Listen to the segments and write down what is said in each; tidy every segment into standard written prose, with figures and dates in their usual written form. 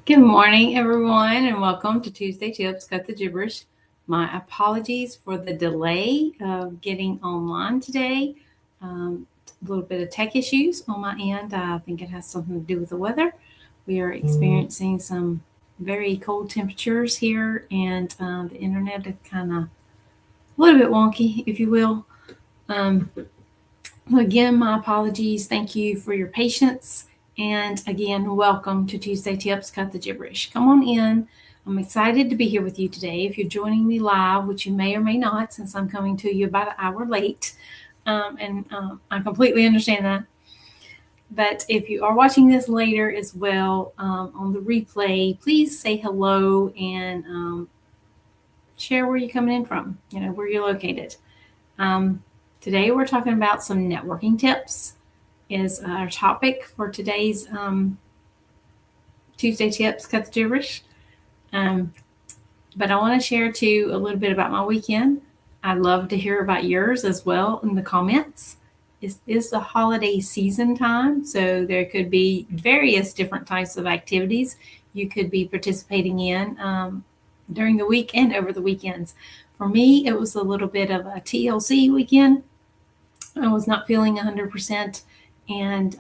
Good morning, everyone, and welcome to Tuesday Tips, Cut the Gibberish. My apologies for the delay of getting online today. A little bit of tech issues on my end. I think it has something to do with the weather. We are experiencing some very cold temperatures here, and the internet is kind of a little bit wonky, if you will. Again, my apologies. Thank you for your patience. And again, welcome to Tuesday Tips, Cut the Gibberish. Come on in. I'm excited to be here with you today. If you're joining me live, which you may or may not, since I'm coming to you about an hour late, I completely understand that. But if you are watching this later as well on the replay, please say hello and share where you're coming in from, where you're located. Today we're talking about some networking tips is our topic for today's Tuesday Tips, Cut the Gibberish. But I want to share too a little bit about my weekend. I'd love to hear about yours as well in the comments. It's the holiday season time, so there could be various different types of activities you could be participating in during the week and over the weekends. For me, it was a little bit of a TLC weekend. I was not feeling 100%. And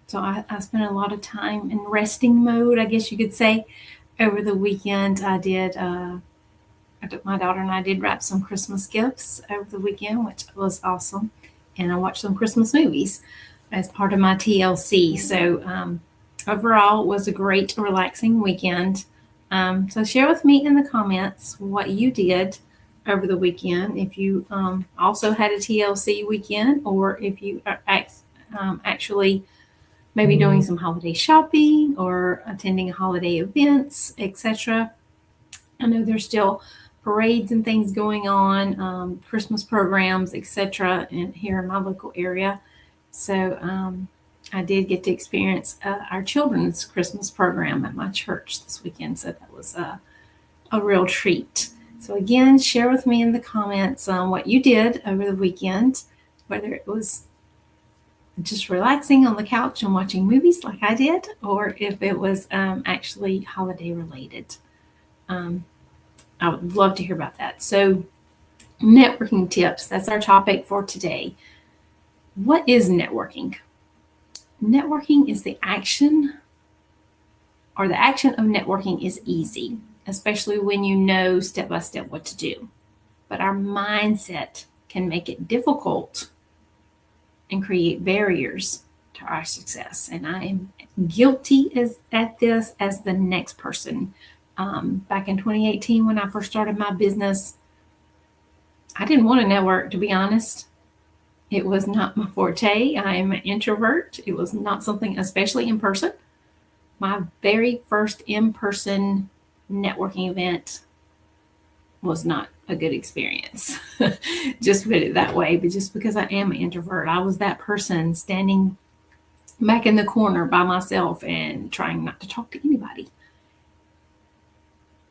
so I spent a lot of time in resting mode, I guess you could say, over the weekend. My daughter and I did wrap some Christmas gifts over the weekend, which was awesome. And I watched some Christmas movies as part of my TLC. So overall, it was a great, relaxing weekend. So share with me in the comments what you did over the weekend, if you also had a TLC weekend, or if you are actually maybe doing some holiday shopping or attending holiday events, etc. I know there's still parades and things going on, Christmas programs, etc. here in my local area. So I did get to experience our children's Christmas program at my church this weekend. So that was a real treat. So again, share with me in the comments what you did over the weekend, whether it was just relaxing on the couch and watching movies like I did, or if it was actually holiday related. I would love to hear about that. So networking tips, that's our topic for today. What is networking? Networking is the action of networking is easy, especially when you know step by step what to do. But our mindset can make it difficult and create barriers to our success. And I am guilty at this as the next person. Back in 2018, when I first started my business, I didn't want to network, to be honest. It was not my forte. I am an introvert. It was not something, especially in person. My very first in-person networking event was not a good experience. Just put it that way. But just because I am an introvert, I was that person standing back in the corner by myself and trying not to talk to anybody.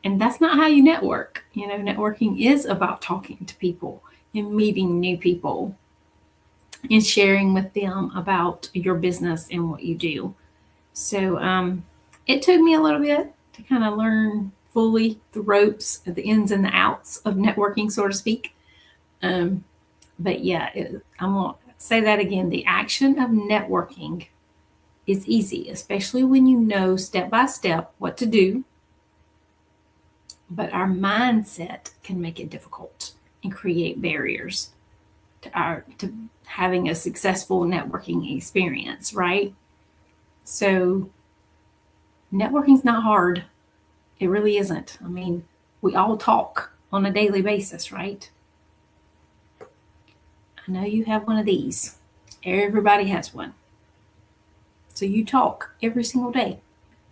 And that's not how you network. Networking is about talking to people and meeting new people and sharing with them about your business and what you do. So it took me a little bit to kind of learn fully the ropes, the ins and the outs of networking, so to speak. But yeah, I'm going to say that again. The action of networking is easy, especially when you know step by step what to do. But our mindset can make it difficult and create barriers to having a successful networking experience, right? So networking's not hard. It really isn't. I mean, we all talk on a daily basis, right? I know you have one of these. Everybody has one. So you talk every single day,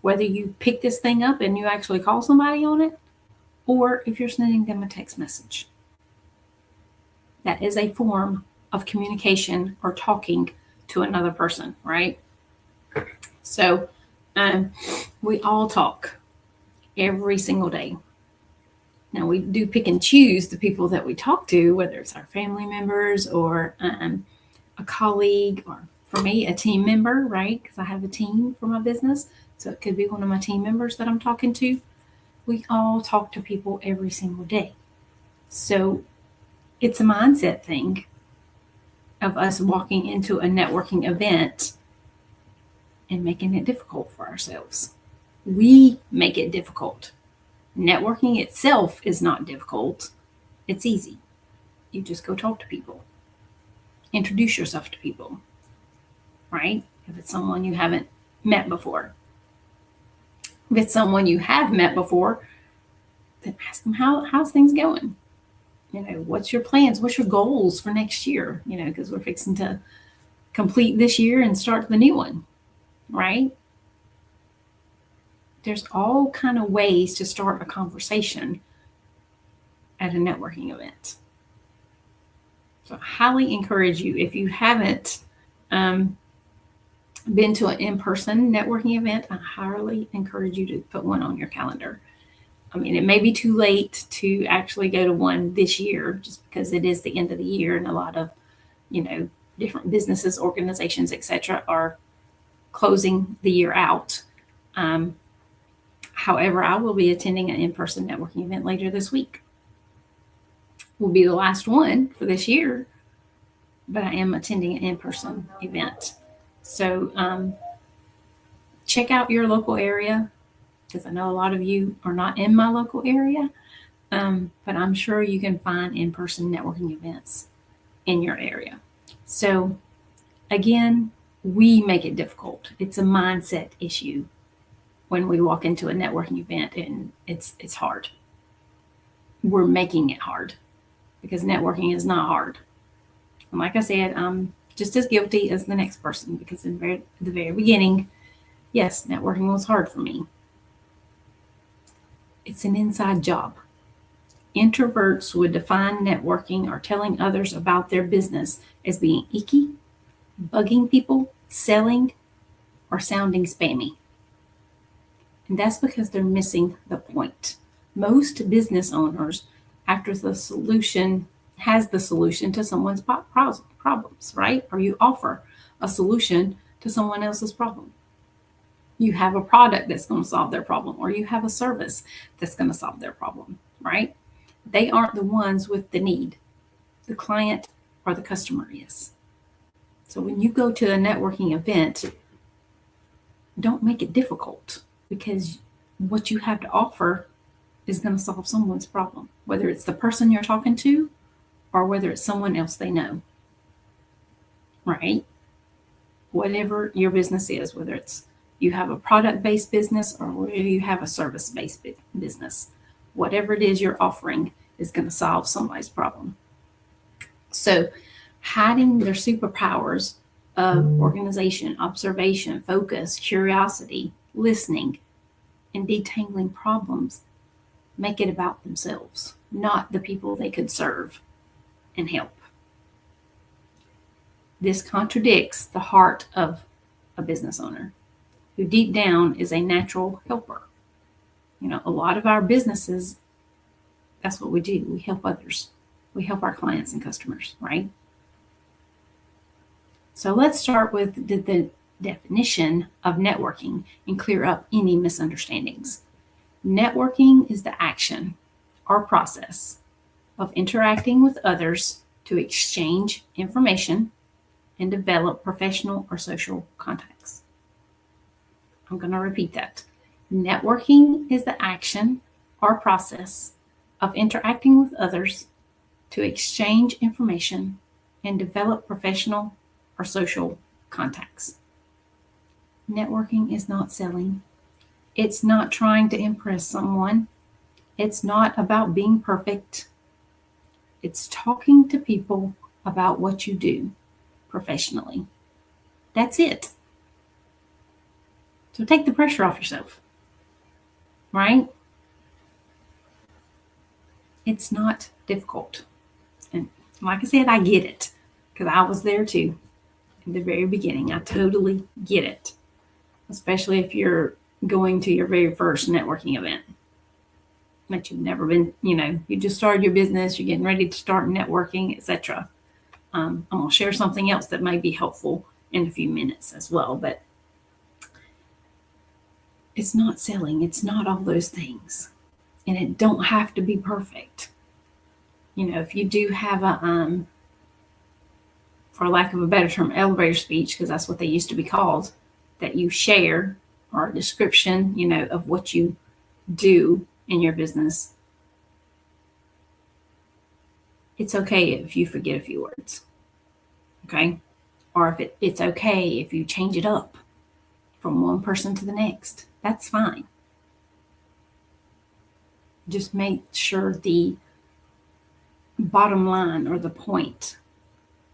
whether you pick this thing up and you actually call somebody on it, or if you're sending them a text message. That is a form of communication or talking to another person, right? So we all talk every single day. Now, we do pick and choose the people that we talk to, whether it's our family members or a colleague or for me, a team member, right? Because I have a team for my business. So it could be one of my team members that I'm talking to. We all talk to people every single day. So it's a mindset thing of us walking into a networking event and making it difficult for ourselves. We make it difficult. Networking itself is not difficult. It's easy. You just go talk to people. Introduce yourself to people, right? If it's someone you haven't met before. If it's someone you have met before, then ask them how's things going? What's your plans? What's your goals for next year? Because we're fixing to complete this year and start the new one, right? There's all kind of ways to start a conversation at a networking event. So I highly encourage you, if you haven't been to an in-person networking event, I highly encourage you to put one on your calendar. It may be too late to actually go to one this year just because it is the end of the year and a lot of, different businesses, organizations, etc. are closing the year out. However, I will be attending an in-person networking event later this week. Will be the last one for this year, but I am attending an in-person event. So check out your local area, because I know a lot of you are not in my local area, but I'm sure you can find in-person networking events in your area. So again, we make it difficult. It's a mindset issue when we walk into a networking event, and it's hard. We're making it hard because networking is not hard. And like I said, I'm just as guilty as the next person, because in the very beginning, yes, networking was hard for me. It's an inside job. Introverts would define networking or telling others about their business as being icky, bugging people, selling, or sounding spammy. And that's because they're missing the point. Most business owners, after the solution to someone's problems, right? Or you offer a solution to someone else's problem. You have a product that's going to solve their problem, or you have a service that's going to solve their problem, right? They aren't the ones with the need. The client or the customer is. So when you go to a networking event, don't make it difficult, because what you have to offer is going to solve someone's problem, whether it's the person you're talking to or whether it's someone else they know, right? Whatever your business is, whether it's you have a product-based business or whether you have a service-based business, whatever it is you're offering is going to solve somebody's problem. So hiding their superpowers of organization, observation, focus, curiosity, listening, and detangling problems make it about themselves, not the people they could serve and help. This contradicts the heart of a business owner, who deep down is a natural helper. A lot of our businesses, that's what we do. We help others. We help our clients and customers, right? So let's start with the definition of networking and clear up any misunderstandings. Networking is the action or process of interacting with others to exchange information and develop professional or social contacts. I'm going to repeat that. Networking is the action or process of interacting with others to exchange information and develop professional or social contacts. Networking is not selling. It's not trying to impress someone. It's not about being perfect. It's talking to people about what you do professionally. That's it. So take the pressure off yourself, right? It's not difficult. And like I said, I get it, because I was there too in the very beginning. I totally get it, especially if you're going to your very first networking event that you've never been, you just started your business, you're getting ready to start networking, etc. I'm going to share something else that may be helpful in a few minutes as well. But it's not selling. It's not all those things. And it don't have to be perfect. If you do have a, for lack of a better term, elevator speech, because that's what they used to be called, that you share, or a description, of what you do in your business, it's okay if you forget a few words. Okay? Or if it's okay if you change it up from one person to the next. That's fine. Just make sure the bottom line, or the point,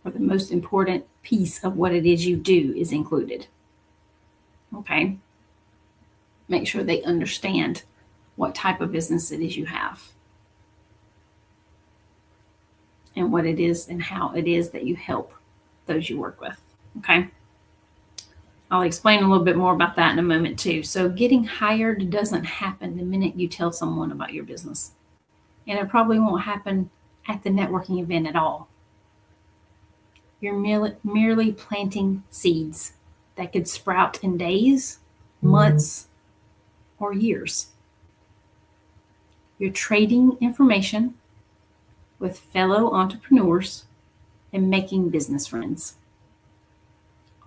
or the most important piece of what it is you do is included. Okay? Make sure they understand what type of business it is you have, and what it is and how it is that you help those you work with. Okay? I'll explain a little bit more about that in a moment too. So getting hired doesn't happen the minute you tell someone about your business. And it probably won't happen at the networking event at all. You're merely planting seeds that could sprout in days, months, or years. You're trading information with fellow entrepreneurs and making business friends,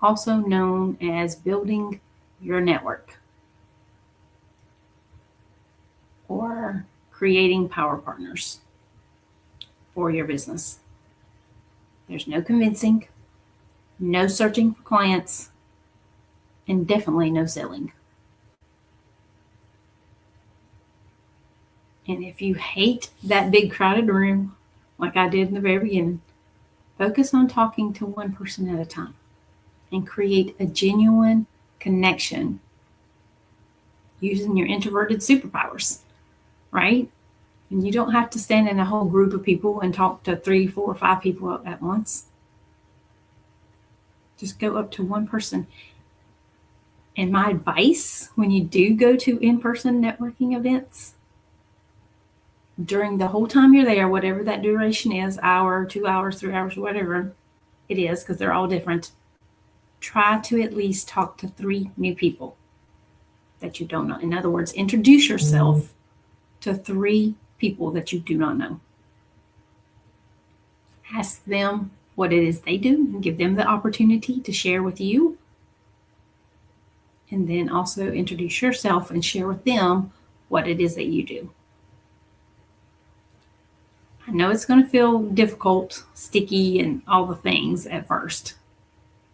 also known as building your network or creating power partners for your business. There's no convincing, no searching for clients, and definitely no selling. And if you hate that big crowded room, like I did in the very beginning, focus on talking to one person at a time and create a genuine connection using your introverted superpowers, right? And you don't have to stand in a whole group of people and talk to 3, 4, 5 people at once. Just go up to one person. And my advice, when you do go to in-person networking events, during the whole time you're there, whatever that duration is, hour, 2 hours, 3 hours, whatever it is, because they're all different, try to at least talk to 3 new people that you don't know. In other words, introduce yourself to 3 people that you do not know. Ask them what it is they do and give them the opportunity to share with you. And then also introduce yourself and share with them what it is that you do. I know it's going to feel difficult, sticky, and all the things at first,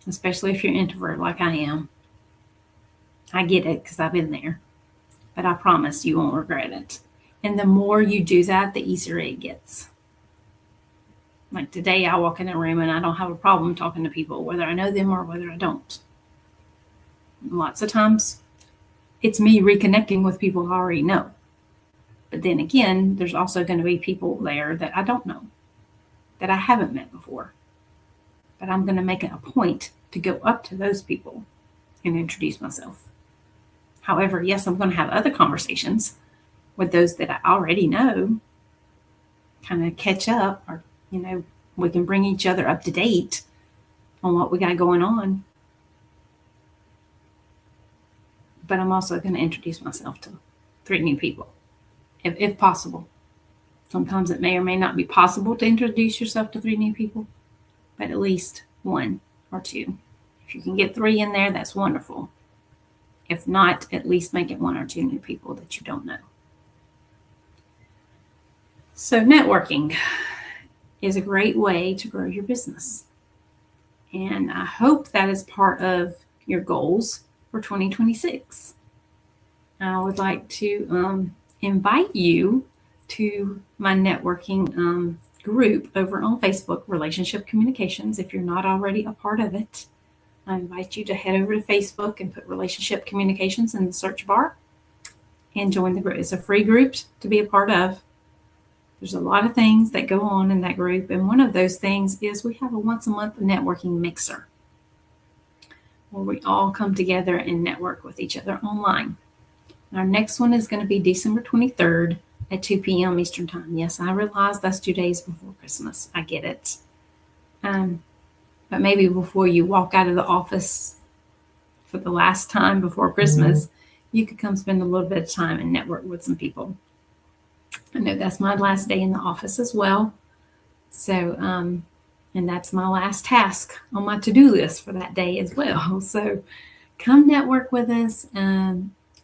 especially if you're an introvert like I am. I get it because I've been there, but I promise you won't regret it. And the more you do that, the easier it gets. Like today, I walk in a room and I don't have a problem talking to people, whether I know them or whether I don't. Lots of times, it's me reconnecting with people I already know. But then again, there's also going to be people there that I don't know, that I haven't met before. But I'm going to make it a point to go up to those people and introduce myself. However, yes, I'm going to have other conversations with those that I already know, kind of catch up, or, we can bring each other up to date on what we got going on. But I'm also going to introduce myself to 3 new people, if possible. Sometimes it may or may not be possible to introduce yourself to 3 new people, but at least 1 or 2. If you can get 3 in there, that's wonderful. If not, at least make it 1 or 2 new people that you don't know. So networking is a great way to grow your business. And I hope that is part of your goals for 2026. I would like to invite you to my networking group over on Facebook, Relationship Communications. If you're not already a part of it, I invite you to head over to Facebook and put Relationship Communications in the search bar and join the group. It's a free group to be a part of. There's a lot of things that go on in that group, and one of those things is we have a once a month networking mixer where we all come together and network with each other online. Our next one is going to be December 23rd at 2 p.m. Eastern Time. Yes, I realize that's 2 days before Christmas. I get it. But But maybe before you walk out of the office for the last time before Christmas, you could come spend a little bit of time and network with some people. I know that's my last day in the office as well. So, and that's my last task on my to-do list for that day as well. So come network with us.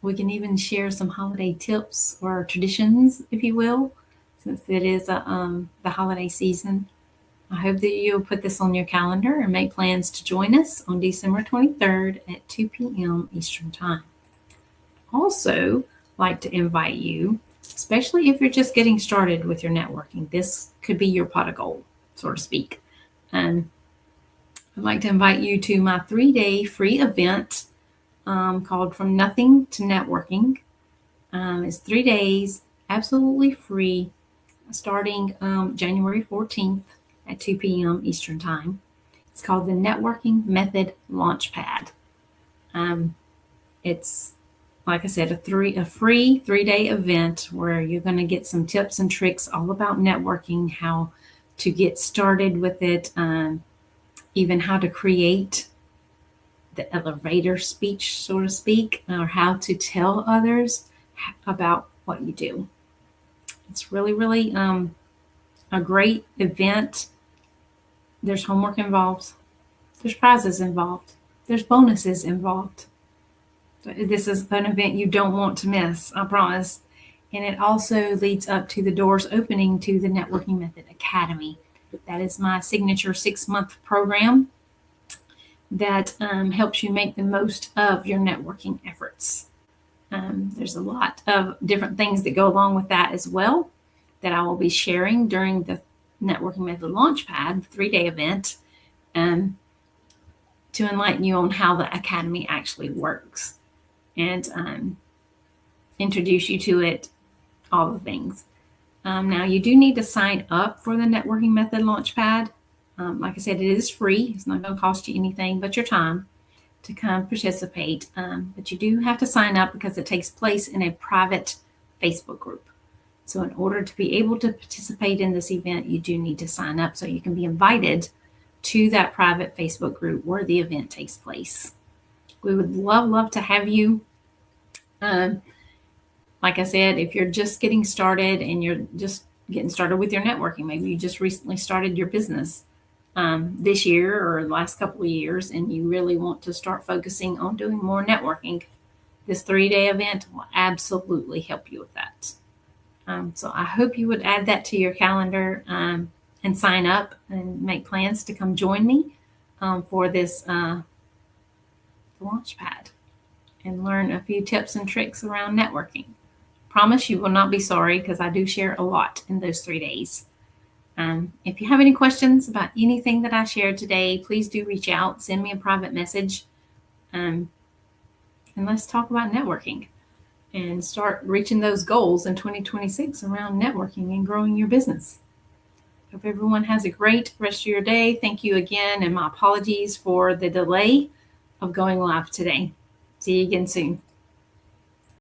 We can even share some holiday tips or traditions, if you will, since it is the holiday season. I hope that you'll put this on your calendar and make plans to join us on December 23rd at 2 p.m. Eastern Time. Also, like to invite you, especially if you're just getting started with your networking. This could be your pot of gold, so to speak. I'd like to invite you to my 3-day free event called From Nothing to Networking. It's 3 days, absolutely free, starting January 14th at 2 p.m. Eastern Time. It's called the Networking Method Launchpad. It's, like I said, a free 3-day event where you're going to get some tips and tricks all about networking, how to get started with it, even how to create the elevator speech, so to speak, or how to tell others about what you do. It's really, really a great event. There's homework involved. There's prizes involved. There's bonuses involved. This is an event you don't want to miss, I promise. And it also leads up to the doors opening to the Networking Method Academy. That is my signature 6-month program that helps you make the most of your networking efforts. There's a lot of different things that go along with that as well that I will be sharing during the Networking Method Launchpad 3-day event to enlighten you on how the Academy actually works and introduce you to it, all the things. Now, you do need to sign up for the Networking Method Launchpad. Like I said, it is free. It's not going to cost you anything but your time to come participate. But you do have to sign up because it takes place in a private Facebook group. So in order to be able to participate in this event, you do need to sign up so you can be invited to that private Facebook group where the event takes place. We would love to have you. Like I said, if you're just getting started and you're just getting started with your networking, maybe you just recently started your business this year or the last couple of years, and you really want to start focusing on doing more networking, this 3-day event will absolutely help you with that. So I hope you would add that to your calendar and sign up and make plans to come join me for this Launchpad and learn a few tips and tricks around networking. Promise you will not be sorry because I do share a lot in those 3 days. If you have any questions about anything that I shared today, please do reach out, send me a private message, and let's talk about networking and start reaching those goals in 2026 around networking and growing your business. Hope everyone has a great rest of your day. Thank you again, and my apologies for the delay of going live today. See you again soon.